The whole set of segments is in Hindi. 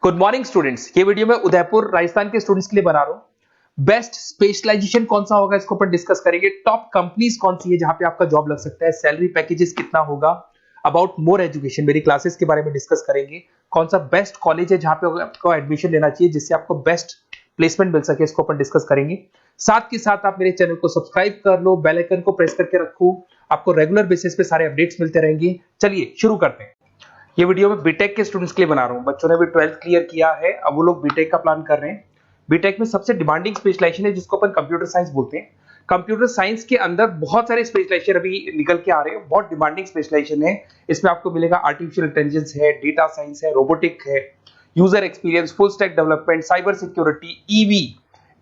Good morning students. ये वीडियो मैं उदयपुर राजस्थान के स्टूडेंट्स के लिए बना रहा हूं। बेस्ट स्पेशलाइजेशन कौन सा होगा इसको अपन डिस्कस करेंगे। टॉप कंपनीज कौन सी है जहां पे आपका जॉब लग सकता है, सैलरी पैकेजेस कितना होगा, अबाउट मोर एजुकेशन मेरी क्लासेस के बारे में डिस्कस करेंगे। कौन सा बेस्ट कॉलेज है जहां पे आपको एडमिशन लेना चाहिए जिससे आपको बेस्ट प्लेसमेंट मिल सके, इसको अपन डिस्कस करेंगे। साथ के साथ आप मेरे चैनल को सब्सक्राइब कर लो, बेल आइकन को प्रेस करके रखो, आपको रेगुलर बेसिस पे सारे अपडेट्स मिलते रहेंगे। चलिए शुरू करते हैं। ये वीडियो मैं बीटेक के स्टूडेंट्स के लिए बना रहा हूँ। बच्चों ने भी 12th क्लियर किया है, अब वो लोग बीटेक का प्लान कर रहे हैं। बीटेक में सबसे डिमांडिंग स्पेशलाइजेशन है जिसको अपन कंप्यूटर साइंस बोलते हैं। कंप्यूटर साइंस के अंदर बहुत सारे स्पेशलाइजेशन अभी निकल के आ रहे हैं, बहुत डिमांडिंग स्पेशलाइजेशन है। इसमें आपको मिलेगा आर्टिफिशियल इंटेलिजेंस है, डेटा साइंस है, रोबोटिक है, user experience, full stack development, cyber security, EV,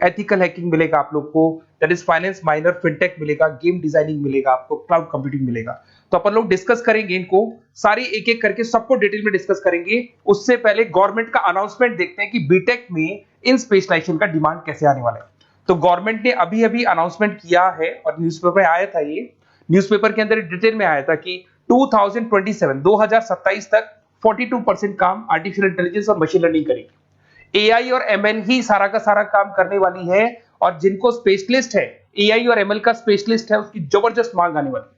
ethical hacking मिलेगा आप लोग को, that is finance minor, fintech मिलेगा, गेम डिजाइनिंग मिलेगा आपको, क्लाउड कंप्यूटिंग मिलेगा। तो अपन लोग डिस्कस करेंगे इनको सारी एक एक करके, सबको डिटेल में डिस्कस करेंगे। उससे पहले गवर्नमेंट का अनाउंसमेंट देखते हैं कि बीटेक में इन स्पेशलाइजेशन का डिमांड कैसे आने वाला है। तो गवर्नमेंट ने अभी अभी अनाउंसमेंट किया है और न्यूज़पेपर में आया था, ये न्यूज़पेपर के अंदर डिटेल में आया था कि 2027 तक 42% काम आर्टिफिशियल इंटेलिजेंस और मशीन लर्निंग करेगी। एआई और एमएल ही सारा का सारा काम करने वाली है, और जिनको स्पेशलिस्ट है, एआई और एमएल का स्पेशलिस्ट है, उसकी जबरदस्त मांग आने वाली है।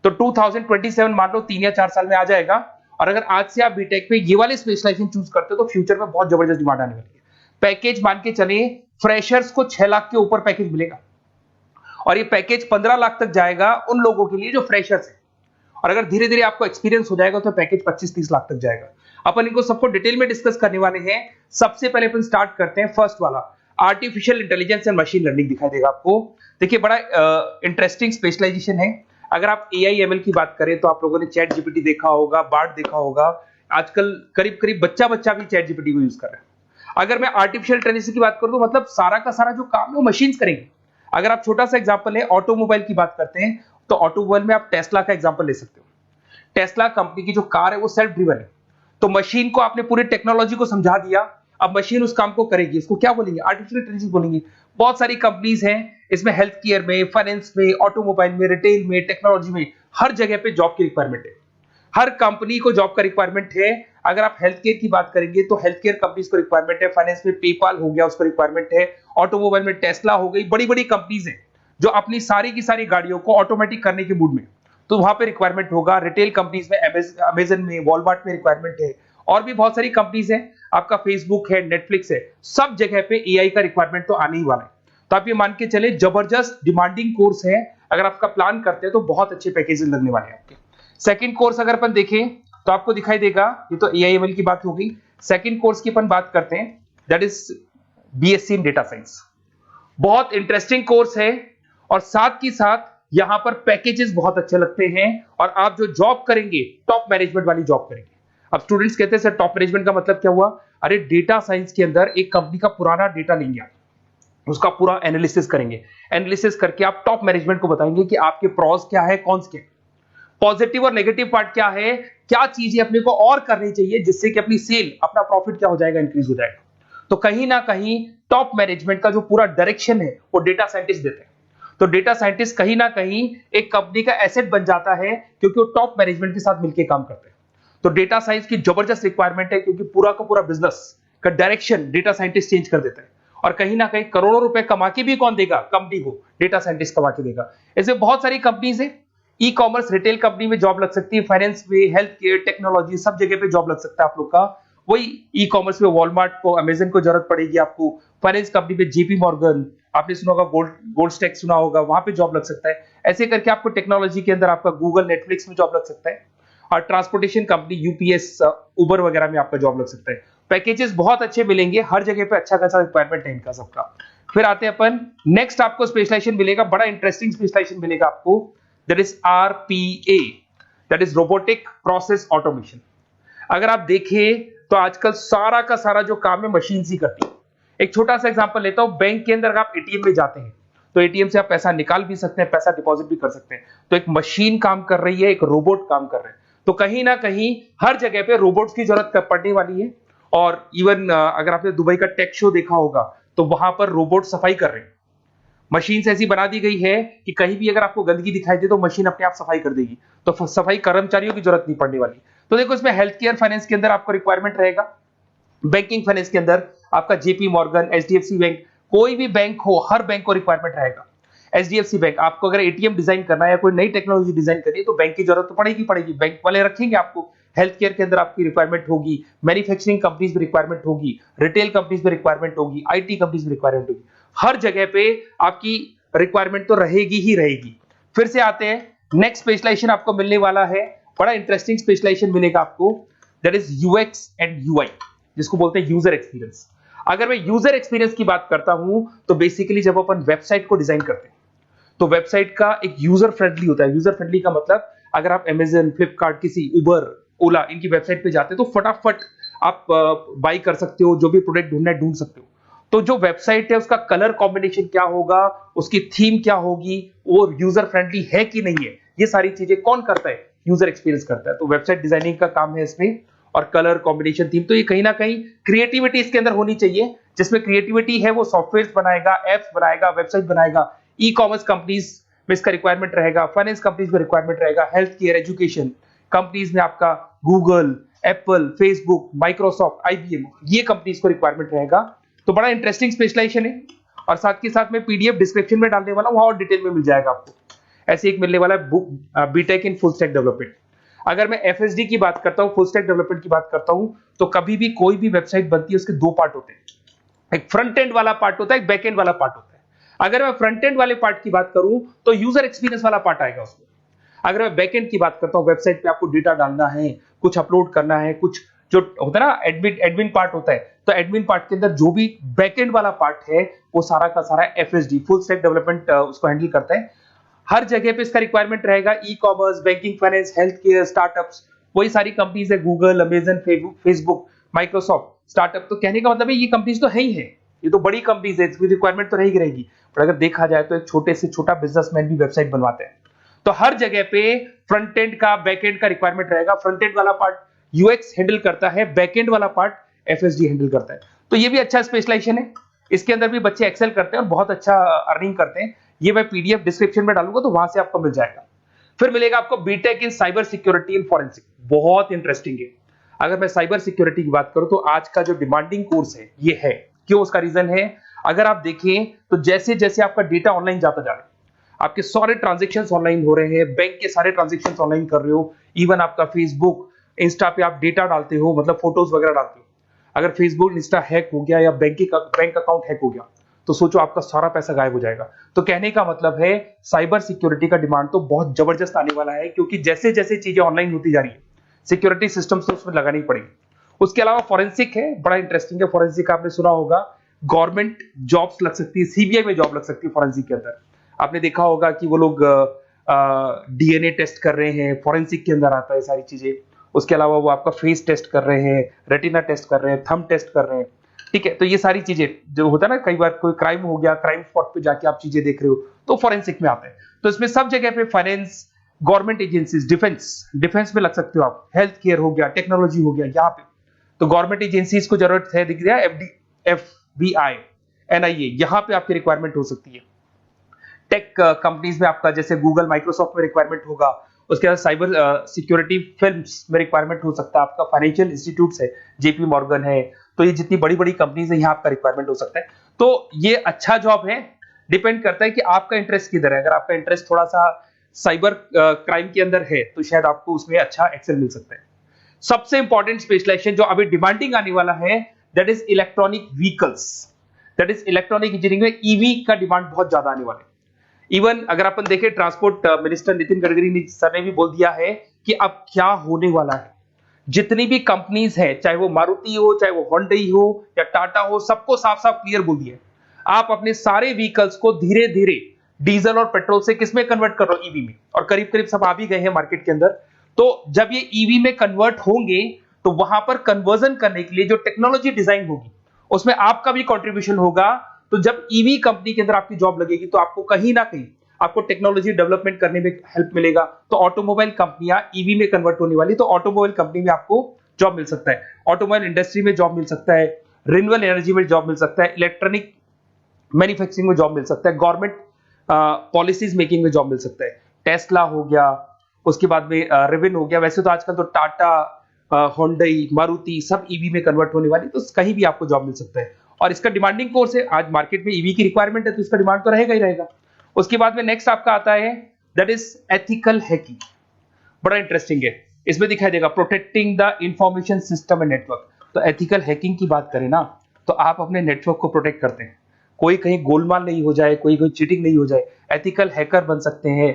तो 2027 मान लो 3 या 4 साल में आ जाएगा। और अगर आज से आप बीटेक पे ये वाले स्पेशलाइजेशन चूज करते हो तो फ्यूचर में बहुत जबरदस्त डिमांड आने वाली है। पैकेज मान के चले, फ्रेशर्स को 6 लाख के ऊपर पैकेज मिलेगा, और ये पैकेज 15 लाख तक जाएगा उन लोगों के लिए जो फ्रेशर्स है। और अगर धीरे धीरे आपको एक्सपीरियंस हो जाएगा तो पैकेज 25-30 लाख तक जाएगा। अपन इनको सबको डिटेल में डिस्कस करने वाले हैं। सबसे पहले अपन स्टार्ट करते हैं फर्स्ट वाला, artificial intelligence and machine learning दिखाई देगा आपको। देखिए बड़ा इंटरेस्टिंग स्पेशलाइजेशन है। अगर आप एआई एमएल की बात करें तो आप लोगों ने चैट जीपीटी देखा होगा, बार्ड देखा होगा। आजकल करीब करीब बच्चा बच्चा भी चैट जीपीटी को यूज कर रहा है। अगर मैं आर्टिफिशियल इंटेलिजेंस की बात करूं तो मतलब सारा का सारा जो काम है वो मशीन्स करेंगे। अगर आप छोटा सा एग्जांपल है, ऑटोमोबाइल की बात करते हैं तो ऑटोमोबाइल में आप टेस्ला का एग्जांपल ले सकते हो। टेस्ला कंपनी की जो कार है वो सेल्फ ड्रिवन है। तो मशीन को आपने पूरी टेक्नोलॉजी को समझा दिया, अब मशीन उस काम को करेगी। इसको क्या बोलेंगे? आर्टिफिशियल इंटेलिजेंस बोलेंगे। बहुत सारी कंपनीज हैं इसमें, हेल्थ केयर में, फाइनेंस में, ऑटोमोबाइल में, रिटेल में, टेक्नोलॉजी में, हर जगह पे जॉब की रिक्वायरमेंट है। हर कंपनी को जॉब का रिक्वायरमेंट है। अगर आप हेल्थ केयर की बात करेंगे तो हेल्थ केयर कंपनीज को रिक्वायरमेंट है, फाइनेंस में पेपाल हो गया उसको रिक्वायरमेंट है, ऑटोमोबाइल में टेस्ला हो गई, बड़ी बड़ी कंपनीज हैं जो अपनी सारी की सारी गाड़ियों को ऑटोमेटिक करने के मूड में, तो वहां पे रिक्वायरमेंट होगा। रिटेल कंपनीज में अमेजन में, वॉलमार्ट में रिक्वायरमेंट है, और भी बहुत सारी कंपनीज हैं, आपका फेसबुक है, नेटफ्लिक्स है, सब जगह पे एआई का रिक्वायरमेंट तो आने ही वाला है। तो आप ये मान के चले जबरदस्त डिमांडिंग कोर्स है। अगर आपका प्लान करते हैं तो बहुत अच्छे पैकेजेस लगने वाले हैं आपके। सेकंड कोर्स अगर अपन देखें तो आपको दिखाई देगा, ये तो एआई एमएल की बात हो गई। सेकंड कोर्स की अपन बात करते हैं, that is BSc in data science. बहुत इंटरेस्टिंग कोर्स है, और साथ की साथ यहां पर पैकेजेस बहुत अच्छे लगते हैं, और आप जो जॉब करेंगे टॉप मैनेजमेंट वाली जॉब करेंगे। अब स्टूडेंट्स कहते हैं सर टॉप मैनेजमेंट का मतलब क्या हुआ? अरे डेटा साइंस के अंदर एक कंपनी का पुराना डेटा लेंगे, आप उसका पूरा एनालिसिस करेंगे, एनालिसिस करके आप टॉप मैनेजमेंट को बताएंगे कि आपके प्रॉस क्या है, कौन से पॉजिटिव और नेगेटिव पार्ट क्या है, क्या चीजें अपने को और करनी चाहिए जिससे कि अपनी सेल, अपना प्रॉफिट क्या हो जाएगा, इंक्रीज हो जाएगा। तो कहीं ना कहीं टॉप मैनेजमेंट का जो पूरा डायरेक्शन है वो डेटा साइंटिस्ट देते हैं। तो डेटा साइंटिस्ट कहीं ना कहीं एक कंपनी का एसेट बन जाता है क्योंकि वो टॉप मैनेजमेंट के साथ मिलकर काम करते हैं। तो डेटा साइंस की जबरदस्त रिक्वायरमेंट है, क्योंकि पूरा का पूरा बिजनेस का डायरेक्शन डेटा साइंटिस्ट चेंज कर देता है। और कहीं ना कहीं करोड़ों रुपए कमा के भी कौन देगा? कंपनी को डेटा साइंटिस्ट कमा के देगा। ऐसे बहुत सारी कंपनीज है, ई कॉमर्स, रिटेल कंपनी में जॉब लग सकती है, फाइनेंस में, हेल्थ केयर, टेक्नोलॉजी, सब जगह पे जॉब लग सकता है आप लोग का। वही ई कॉमर्स में वॉलमार्ट को, अमेजन को जरूरत पड़ेगी आपको। फाइनेंस कंपनी में जेपी मॉर्गन, आपने सुना होगा, गोल्ड स्टैक सुना होगा, वहां पे जॉब लग सकता है। ऐसे करके आपको टेक्नोलॉजी के अंदर आपका गूगल, नेटफ्लिक्स में जॉब लग सकता है। और ट्रांसपोर्टेशन कंपनी यूपीएस, उबर वगैरह में आपका जॉब लग सकता है। पैकेजेस बहुत अच्छे मिलेंगे, हर जगह पे अच्छा खासा रिक्वायरमेंट है इनका सबका। फिर आते हैं अपन नेक्स्ट, आपको स्पेशलाइजेशन मिलेगा, बड़ा इंटरेस्टिंग स्पेशलाइजेशन मिलेगा आपको, that is RPA, that is robotic process automation. अगर आप देखें तो आजकल सारा का सारा जो काम है मशीन ही करती है। एक छोटा सा एग्जांपल लेता हूं, बैंक के अंदर अगर आप एटीएम में जाते हैं तो एटीएम से आप पैसा निकाल भी सकते हैं, पैसा डिपॉजिट भी कर सकते हैं। तो एक मशीन काम कर रही है, एक रोबोट काम कर रहे हैं। तो कहीं ना कहीं हर जगह पे रोबोट्स की जरूरत पड़ने वाली है। और इवन अगर आपने दुबई का टेक शो देखा होगा तो वहां पर रोबोट सफाई कर रहे हैं। मशीन ऐसी बना दी गई है कि कहीं भी अगर आपको गंदगी दिखाई दे तो मशीन अपने आप सफाई कर देगी, तो सफाई कर्मचारियों की जरूरत नहीं पड़ने वाली। तो देखो इसमें हेल्थ केयर, फाइनेंस के अंदर आपको रिक्वायरमेंट रहेगा। बैंकिंग फाइनेंस के अंदर आपका जेपी मॉर्गन, एचडीएफसी बैंक, कोई भी बैंक हो, हर बैंक को रिक्वायरमेंट रहेगा। एचडीएफसी बैंक, आपको अगर एटीएम डिजाइन करना है या कोई नई टेक्नोलॉजी डिजाइन करनी है तो बैंक की जरूरत तो पड़ेगी, बैंक वाले रखेंगे आपको। हेल्थ केयर के अंदर आपकी रिक्वायरमेंट होगी, मैन्युफैक्चरिंग कंपनीज में रिक्वायरमेंट होगी, रिटेल कंपनीज में रिक्वायरमेंट होगी, आईटी कंपनीज में रिक्वायरमेंट होगी। हर जगह पे आपकी रिक्वायरमेंट तो रहेगी ही रहेगी। फिर से आते हैं, नेक्स्ट स्पेशलाइजेशन आपको मिलने वाला है, बड़ा इंटरेस्टिंग स्पेशलाइजेशन मिलेगा आपको, that is UX and UI, जिसको बोलते हैं यूजर एक्सपीरियंस। अगर मैं यूजर एक्सपीरियंस की बात करता हूं तो बेसिकली जब अपन वेबसाइट को डिजाइन करते हैं तो वेबसाइट का एक यूजर फ्रेंडली होता है। यूजर फ्रेंडली का मतलब अगर आप अमेजन, फ्लिपकार्ट, किसी उबर, ओला, इनकी वेबसाइट पे जाते हैं तो फटाफट आप बाई कर सकते हो, जो भी प्रोडक्ट ढूंढना है ढूंढ सकते हो। तो जो वेबसाइट है उसका कलर कॉम्बिनेशन क्या होगा, उसकी थीम क्या होगी, वो यूजर फ्रेंडली है कि नहीं है, ये सारी चीजें कौन करता है, यूजर एक्सपीरियंस करता है। तो वेबसाइट डिजाइनिंग का काम है इसमें, और कलर कॉम्बिनेशन, थीम, तो ये कहीं ना कहीं क्रिएटिविटी इसके अंदर होनी चाहिए। जिसमें क्रिएटिविटी है वो सॉफ्टवेयर बनाएगा, एप्स बनाएगा, वेबसाइट बनाएगा। ई कॉमर्स कंपनीज में इसका रिक्वायरमेंट रहेगा, फाइनेंस कंपनीज में रिक्वायरमेंट रहेगा, हेल्थ केयर, एजुकेशन कंपनीज में आपका Google, Apple, Facebook, Microsoft, IBM, ये कंपनीज को रिक्वायरमेंट रहेगा। तो बड़ा इंटरेस्टिंग स्पेशलाइजेशन है, और साथ के साथ में पीडीएफ डिस्क्रिप्शन में डालने वाला हूं और डिटेल में मिल जाएगा आपको। ऐसे एक मिलने वाला है BTech in full stack development. अगर मैं एफएसडी की बात करता हूं, फुल स्टैक डेवलपमेंट की बात करता हूं, तो कभी भी कोई भी वेबसाइट बनती है उसके दो पार्ट होते हैं, एक फ्रंट एंड वाला पार्ट होता है, एक बैक एंड वाला पार्ट होता है। अगर मैं फ्रंट एंड वाले पार्ट की बात करूं तो यूजर एक्सपीरियंस वाला पार्ट आएगा उसमें। अगर मैं बैक एंड की बात करता हूं, वेबसाइट पे आपको डेटा डालना है, कुछ अपलोड करना है, कुछ जो होता है ना एडमिन पार्ट होता है, तो एडमिन पार्ट के अंदर जो भी बैक एंड वाला पार्ट है वो सारा का सारा एफएसडी, फुल स्टैक डेवलपमेंट, उसको हैंडल करता है। हर जगह पे इसका रिक्वायरमेंट रहेगा। E commerce, banking, finance, health care, startups, वही सारी कंपनीज है, Google, Amazon, Facebook, Microsoft. Startup तो कहने का मतलब है ये कंपनीज तो है ही है, ये तो बड़ी कंपनीज है, इसकी रिक्वायरमेंट तो रहेगी। पर अगर देखा जाए तो एक छोटे से छोटा बिजनेसमैन भी वेबसाइट बनवाते हैं। तो हर जगह पे फ्रंट एंड का, बैक एंड का रिक्वायरमेंट रहेगा। फ्रंट एंड वाला पार्ट यूएक्स हैंडल करता है, बैक एंड वाला पार्ट एफएसडी हैंडल करता है। तो ये भी अच्छा स्पेशलाइजेशन है, इसके अंदर भी बच्चे एक्सेल करते हैं और बहुत अच्छा अर्निंग करते हैं। ये मैं पीडीएफ डिस्क्रिप्शन में डालूंगा तो वहां से आपको मिल जाएगा। फिर मिलेगा आपको BTech in cyber security and forensic, बहुत इंटरेस्टिंग है। अगर मैं साइबर सिक्योरिटी की बात करूं तो आज का जो डिमांडिंग कोर्स है ये है। क्यों? उसका रीजन है, अगर आप देखें तो जैसे जैसे आपका डेटा ऑनलाइन जाता जा रहा है, आपके सारे ट्रांजेक्शंस ऑनलाइन हो रहे हैं, बैंक के सारे ट्रांजेक्शंस ऑनलाइन कर रहे हो, इवन आपका फेसबुक, इंस्टा पे आप डेटा डालते हो, मतलब फोटोज वगैरह डालते हो। अगर फेसबुक, इंस्टा हैक हो गया या बैंक अकाउंट हैक हो गया तो सोचो आपका सारा पैसा गायब हो जाएगा। तो कहने का मतलब है साइबर सिक्योरिटी का डिमांड तो बहुत जबरदस्त आने वाला है, क्योंकि जैसे जैसे चीजें ऑनलाइन होती जा रही है सिक्योरिटी सिस्टम्स तो उसमें लगानी पड़ेगी। उसके अलावा फॉरेंसिक है, बड़ा इंटरेस्टिंग है। फॉरेंसिक आपने सुना होगा, गवर्नमेंट जॉब्स लग सकती है, सीबीआई में जॉब लग सकती है फॉरेंसिक के अंदर। आपने देखा होगा कि वो लोग डीएनए टेस्ट कर रहे हैं, फॉरेंसिक के अंदर आता है सारी चीजें। उसके अलावा वो आपका फेस टेस्ट कर रहे हैं, रेटिना टेस्ट कर रहे हैं, थंब टेस्ट कर रहे हैं, ठीक है। तो ये सारी चीजें जो होता है ना, कई बार कोई क्राइम हो गया, क्राइम स्पॉट पे जाके आप चीजें देख रहे हो तो फॉरेंसिक में आते हैं। तो इसमें सब जगह पे फाइनेंस, गवर्नमेंट एजेंसीज, डिफेंस में लग सकते हो आप, हेल्थ केयर हो गया, टेक्नोलॉजी हो गया, यहाँ पे तो गवर्नमेंट एजेंसीज को जरूरत है, दिख रहा है, एफबीआई, एनआईए, यहाँ पे आपकी रिक्वायरमेंट हो सकती है। टेक कंपनीज में आपका जैसे गूगल, माइक्रोसॉफ्ट में रिक्वायरमेंट होगा। उसके बाद साइबर सिक्योरिटी फिल्म्स में रिक्वायरमेंट हो सकता है आपका, फाइनेंशियल इंस्टीट्यूट्स है, जेपी मॉर्गन है, तो ये जितनी बड़ी बड़ी कंपनीज है यहाँ आपका रिक्वायरमेंट हो सकता है। तो ये अच्छा जॉब है, डिपेंड करता है कि आपका इंटरेस्ट किधर है। अगर आपका इंटरेस्ट थोड़ा सा साइबर क्राइम के अंदर है तो शायद आपको उसमें अच्छा एक्सेल मिल सकता है। सबसे इंपॉर्टेंट स्पेशलाइजेशन जो अभी डिमांडिंग आने वाला है, that is electronic vehicles, that is electronic engineering में ईवी का डिमांड बहुत ज्यादा आने वाला है। इवन अगर अपन देखें, transport minister Nitin Gadkari sir ने भी बोल दिया है कि अब क्या होने वाला है, जितनी भी कंपनीज है, चाहे वो मारुति हो, चाहे वो होंडई हो या टाटा हो, सबको साफ साफ क्लियर बोल दिया है, आप अपने सारे व्हीकल्स को धीरे धीरे डीजल और पेट्रोल से किसमें कन्वर्ट कर रहे हो, ईवी में। और करीब करीब सब आ भी गए हैं मार्केट के अंदर। तो जब ये ईवी में कन्वर्ट होंगे तो वहां पर कन्वर्जन करने के लिए जो टेक्नोलॉजी डिजाइन होगी उसमें आपका भी कंट्रीब्यूशन होगा। तो जब ईवी कंपनी के अंदर आपकी जॉब लगेगी तो आपको कहीं ना कहीं आपको टेक्नोलॉजी डेवलपमेंट करने में हेल्प मिलेगा। तो ऑटोमोबाइल कंपनियां ईवी में कन्वर्ट होने वाली, तो ऑटोमोबाइल कंपनी में आपको जॉब मिल सकता है, ऑटोमोबाइल इंडस्ट्री में जॉब मिल सकता है, रिन्यूएबल एनर्जी में जॉब मिल सकता है, इलेक्ट्रॉनिक मैन्युफैक्चरिंग में जॉब मिल सकता है, गवर्नमेंट पॉलिसीज मेकिंग में जॉब मिल सकता है, टेस्ला हो गया, उसके बाद में रिविन हो गया। वैसे तो आजकल तो टाटा, होंडई, मारुति सब ईवी में कन्वर्ट होने वाली, तो कहीं भी आपको जॉब मिल सकता है। और इसका डिमांडिंग कोर्स है, आज मार्केट में ईवी की रिक्वायरमेंट है तो इसका डिमांड तो रहेगा ही रहेगा। उसके बाद में नेक्स्ट आपका आता है दैट इज एथिकल हैकिंग। बड़ा इंटरेस्टिंग है, इसमें दिखाई देगा protecting the information system and network. तो एथिकल हैकिंग की बात करें ना, तो आप अपने नेटवर्क को प्रोटेक्ट करते हैं, कोई कहीं गोलमाल नहीं हो जाए, कोई चीटिंग नहीं हो जाए। एथिकल हैकर बन सकते हैं,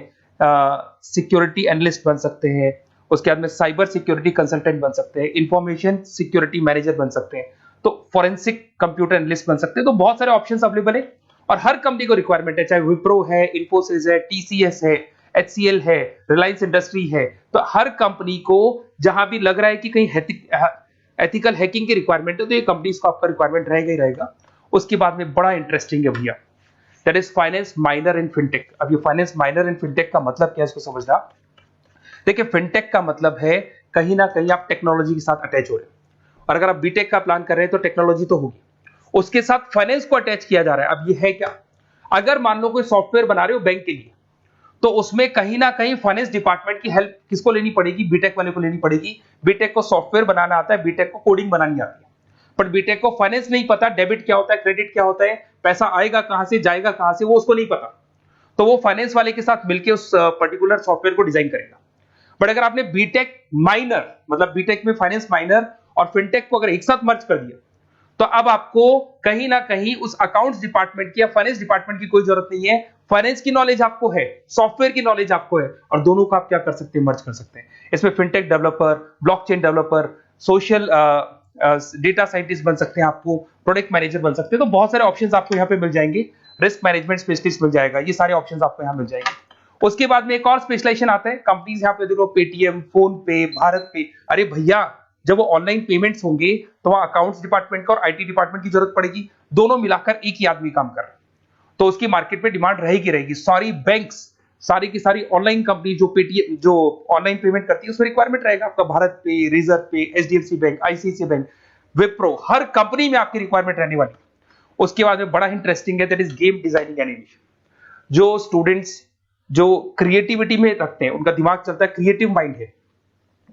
सिक्योरिटी एनालिस्ट बन सकते हैं, उसके बाद में साइबर सिक्योरिटी कंसल्टेंट बन सकते हैं, इंफॉर्मेशन सिक्योरिटी मैनेजर बन सकते हैं, तो फोरेंसिक कंप्यूटर एनालिस्ट बन सकते हैं। तो बहुत सारे ऑप्शंस अवेलेबल है और हर कंपनी को रिक्वायरमेंट है, चाहे विप्रो है, इन्फोसिस है, टीसीएस है, एचसीएल है, रिलायंस इंडस्ट्री है। तो हर कंपनी को जहां भी लग रहा है कि कहीं एथिकल हैकिंग की रिक्वायरमेंट है तो ये कंपनीज को आपका रिक्वायरमेंट रहेगा ही रहेगा। उसके बाद में बड़ा इंटरेस्टिंग है भैया, that is finance minor in fintech. अब ये फाइनेंस माइनर इन फिनटेक का मतलब क्या है इसको समझना। देखिए फिनटेक का मतलब है कहीं ना कहीं आप टेक्नोलॉजी के साथ अटैच हो रहे हैं, और अगर आप बीटेक का प्लान कर रहे हैं तो टेक्नोलॉजी तो होगी, उसके साथ फाइनेंस को अटैच किया जा रहा है। अब ये है क्या, अगर मान लो कोई सॉफ्टवेयर बना रहे हो बैंक के लिए, तो उसमें कहीं ना कहीं फाइनेंस डिपार्टमेंट की हेल्प किसको लेनी पड़ेगी, बीटेक वाले को लेनी पड़ेगी। बीटेक को सॉफ्टवेयर बनाना आता है, बीटेक को कोडिंग बनानी आती है, बट बीटेक को फाइनेंस नहीं पता, डेबिट क्या होता है, क्रेडिट क्या होता है, पैसा आएगा कहां से, जाएगा कहां से, वो उसको नहीं पता। तो वो फाइनेंस वाले के साथ मिलकर उस पर्टिकुलर सॉफ्टवेयर को डिजाइन करेगा। बट अगर आपने बीटेक माइनर, मतलब बीटेक में फाइनेंस माइनर और फिनटेक को अगर एक साथ मर्ज कर दिया, तो अब आपको कहीं ना कहीं उस अकाउंट्स डिपार्टमेंट की या फाइनेंस डिपार्टमेंट की कोई जरूरत नहीं है। फाइनेंस की नॉलेज आपको है, सॉफ्टवेयर की नॉलेज आपको है, और दोनों को आप क्या कर सकते हैं, मर्ज कर सकते हैं। इसमें fintech developer, blockchain developer, social data scientist बन सकते हैं, आपको प्रोडक्ट मैनेजर बन सकते हैं। तो बहुत सारे ऑप्शंस आपको यहाँ पे मिल जाएंगे, रिस्क मैनेजमेंट स्पेशलिस्ट मिल जाएगा, ये सारे ऑप्शंस आपको यहाँ मिल जाएंगे। उसके बाद में एक और स्पेशलाइजेशन आता है, कंपनीज यहाँ पे देखो पेटीएम, फोन पे, भारत पे। अरे भैया जब वो ऑनलाइन पेमेंट्स होंगे तो वहां अकाउंट्स डिपार्टमेंट का और आईटी डिपार्टमेंट की जरूरत पड़ेगी, दोनों मिलाकर एक ही आदमी काम कर रहा है, तो उसकी मार्केट में डिमांड रहेगी रहेगी। सारी बैंक्स, सारी की सारी ऑनलाइन कंपनी जो पेटीएम, जो ऑनलाइन पेमेंट करती है, उसमें रिक्वायरमेंट रहेगा आपका भारत पे, Razorpay, HDFC bank, ICICI bank, Wipro, हर कंपनी में आपकी रिक्वायरमेंट रहने वाली। उसके बाद में बड़ा इंटरेस्टिंग है, that is game designing animation. जो स्टूडेंट्स जो क्रिएटिविटी में रखते हैं, उनका दिमाग चलता है, क्रिएटिव माइंड है,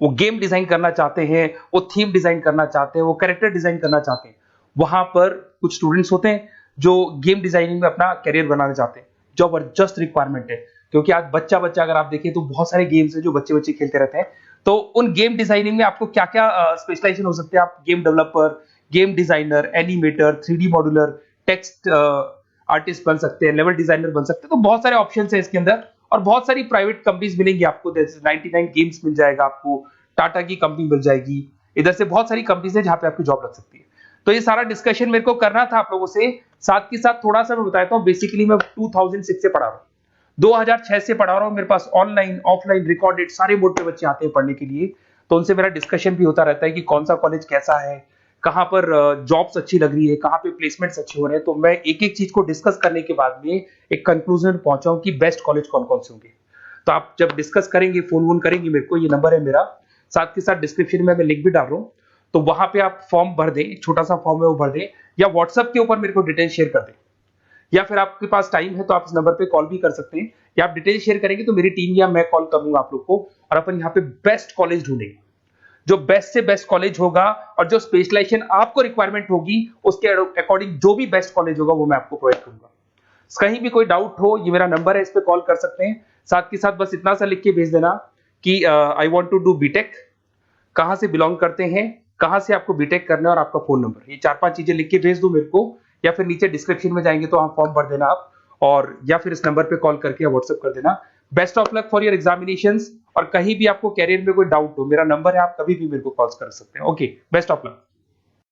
वो गेम डिजाइन करना चाहते हैं, वो थीम डिजाइन करना चाहते हैं, वो कैरेक्टर डिजाइन करना चाहते हैं, वहां पर कुछ स्टूडेंट्स होते हैं जो गेम डिजाइनिंग में अपना करियर बनाना चाहते हैं। जबरदस्त रिक्वायरमेंट है, क्योंकि आज बच्चा बच्चा अगर आप देखें तो बहुत सारे गेम्स हैं जो बच्चे बच्चे खेलते रहते हैं। तो उन गेम डिजाइनिंग में आपको क्या क्या स्पेशलाइजेशन हो सकते हैं, आप game developer, game designer, animator, 3D modular, text artist बन सकते हैं, लेवल डिजाइनर बन सकते हैं। तो बहुत सारे ऑप्शन है इसके अंदर, और बहुत सारी प्राइवेट कंपनीज मिलेंगी आपको, जैसे 99 गेम्स मिल जाएगा आपको, टाटा की कंपनी मिल जाएगी, इधर से बहुत सारी कंपनीज है जहां पे आपकी जॉब लग सकती है। तो ये सारा डिस्कशन मेरे को करना था आप लोगों से, साथ के साथ थोड़ा सा मैं बताता हूँ। बेसिकली मैं 2006 से पढ़ा रहा हूँ, 2006 से पढ़ा रहा हूँ, मेरे पास ऑनलाइन ऑफलाइन रिकॉर्डेड सारे बोर्ड पे बच्चे आते हैं पढ़ने के लिए, तो उनसे मेरा डिस्कशन भी होता रहता है कि कौन सा कॉलेज कैसा है, कहाँ पर जॉब्स अच्छी लग रही है, कहाँ पे प्लेसमेंट्स अच्छे हो रहे हैं। तो मैं एक एक चीज को डिस्कस करने के बाद में एक कंक्लूजन पहुंचा हूं कि बेस्ट कॉलेज कौन कौन से होंगे। तो आप जब डिस्कस करेंगे, फोन वोन करेंगे मेरे को, ये नंबर है मेरा, साथ के साथ डिस्क्रिप्शन में मैं लिंक भी डाल रहा हूँ, तो वहां पे आप फॉर्म भर दें, एक छोटा सा फॉर्म है वो भर दें, या व्हाट्सएप के ऊपर मेरे को डिटेल शेयर कर दें, या फिर आपके पास टाइम है तो आप इस नंबर पे कॉल भी कर सकते हैं, या आप डिटेल शेयर करेंगे तो मेरी टीम या मैं कॉल करूंगा आप लोग को, और अपन यहाँ पे बेस्ट कॉलेज ढूंढेंगे, जो बेस्ट से बेस्ट कॉलेज होगा और जो स्पेशलाइजेशन आपको रिक्वायरमेंट होगी उसके अकॉर्डिंग जो भी बेस्ट कॉलेज होगा वो मैं आपको प्रोवाइड करूंगा। कहीं भी कोई डाउट हो, ये मेरा नंबर है, इस पे कॉल कर सकते हैं। साथ के साथ बस इतना सा लिख के भेज देना कि I want to do BTech, कहां से बिलोंग करते हैं, कहां से आपको बीटेक करना है, और आपका फोन नंबर, ये 4-5 चीजें लिख के भेज दो मेरे को, या फिर नीचे डिस्क्रिप्शन में जाएंगे तो आप फॉर्म भर देना आप, और या फिर इस नंबर पे कॉल करके या व्हाट्सएप कर देना। Best of luck for your examinations, और कहीं भी आपको कैरियर में कोई डाउट हो, मेरा नंबर है, आप कभी भी मेरे को कॉल कर सकते हैं। Okay, best of luck.